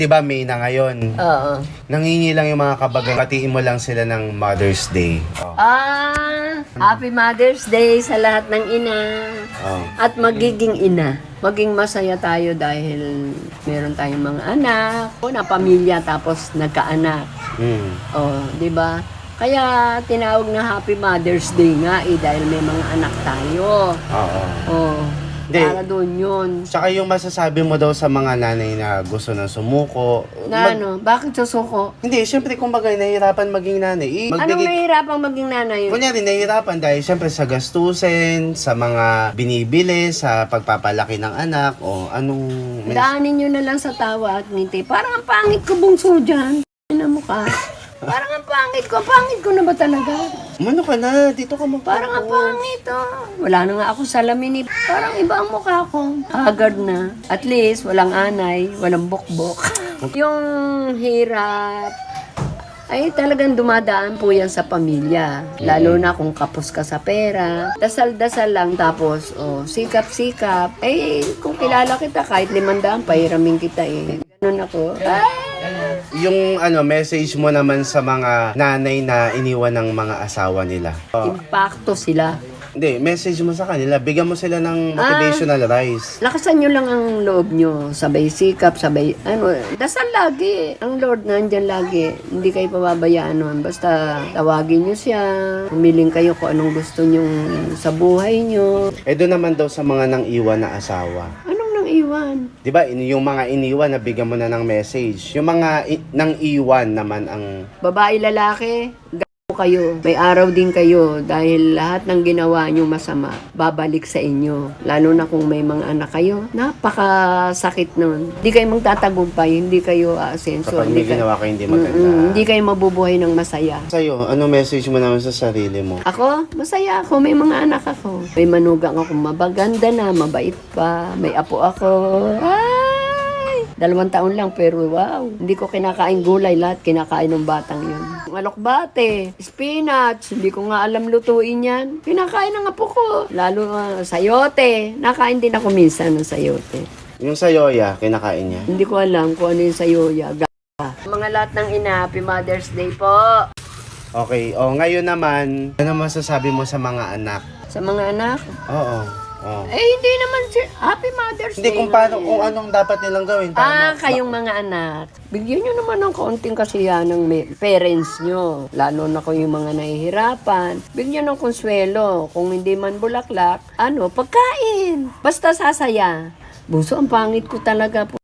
Diba May na ngayon? Oo. Nangingi lang yung mga kabagan. Batiin mo lang sila ng Mother's Day. Oh. Happy Mother's Day sa lahat ng ina. Oh. At magiging ina. Maging masaya tayo dahil meron tayong mga anak, na pamilya tapos nagkaanak. Oh, 'di ba? Kaya tinawag na Happy Mother's Day nga dahil may mga anak tayo. Oo. Oh. Hindi. Para doon 'yun. Saka yung masasabi mo daw sa mga nanay na gusto nang sumuko. Bakit susuko? Hindi, syempre kumbaga nahihirapan maging nanay. Anong nahihirapang maging nanay? Kunyari, nahihirapan dahil syempre sa gastusin, sa mga binibili, sa pagpapalaki ng anak, o anong... Daanin nyo na lang sa tawa at ngiti. Parang ang pangit ko bungso dyan. Ano mo ka? Parang ang pangit ko. Pangit ko na ba talaga? Umano ka na, dito ka magpapos. Parang ang pangit Wala na nga ako salamin Parang iba ang mukha ko. Haggard na. At least, walang anay, walang bukbok. Yung hirap, ay talagang dumadaan po yan sa pamilya. Lalo na kung kapos ka sa pera. Dasal-dasal lang tapos, sikap-sikap. Kung kilala kita, kahit 500, pahiramin kita Ganun ako. Yung message mo naman sa mga nanay na iniwan ng mga asawa nila. Impacto sila. Hindi, message mo sa kanila. Bigyan mo sila ng motivational rise. Lakasan nyo lang ang loob nyo. Sabay sikap, sabay, dasal lagi. Ang Lord nandyan lagi. Hindi kayo pababayaan nun. Basta tawagin nyo siya. Humiling kayo kung anong gusto nyo sa buhay nyo. Doon naman daw sa mga nang iwan na asawa. Anong nang iwan? Diba, yung mga iniwan, nabigyan mo na ng message. Yung mga nang iwan naman ang... Babae, lalaki, kayo. May araw din kayo dahil lahat ng ginawa nyo masama, babalik sa inyo. Lalo na kung may mga anak kayo, napakasakit nun. Hindi kayo magtatagumpay, hindi kayo aasenso. Kapag may ginawa kayo hindi maganda. Hindi kayo mabubuhay ng masaya. Sa'yo, ano message mo naman sa sarili mo? Ako, masaya ako. May mga anak ako. May manugang ako, mabaganda na, mabait pa. May apo ako. 2 taon lang pero wow, hindi ko kinakain gulay, lahat kinakain ng batang yun. Alokbate, spinach, hindi ko nga alam lutuin yan. Kinakain ng apo ko. Lalo sayote, nakain din ako minsan ng sayote. Yung sayoya, kinakain niya? Hindi ko alam kung ano yung sayoya. Mga lahat ng ina, Happy Mother's Day po. Okay, ngayon naman, ano masasabi mo sa mga anak? Sa mga anak? Oo. Hindi naman Happy Mother's Day. Hindi kung paano, kung anong dapat nilang gawin. Kayong mga anak. Bigyan nyo naman ng kaunting kasiyahan ng parents nyo. Lalo na kung yung mga nahihirapan. Bigyan ng konsuelo. Kung hindi man bulaklak, pagkain. Basta sasaya. Buso, ang pangit ko talaga po.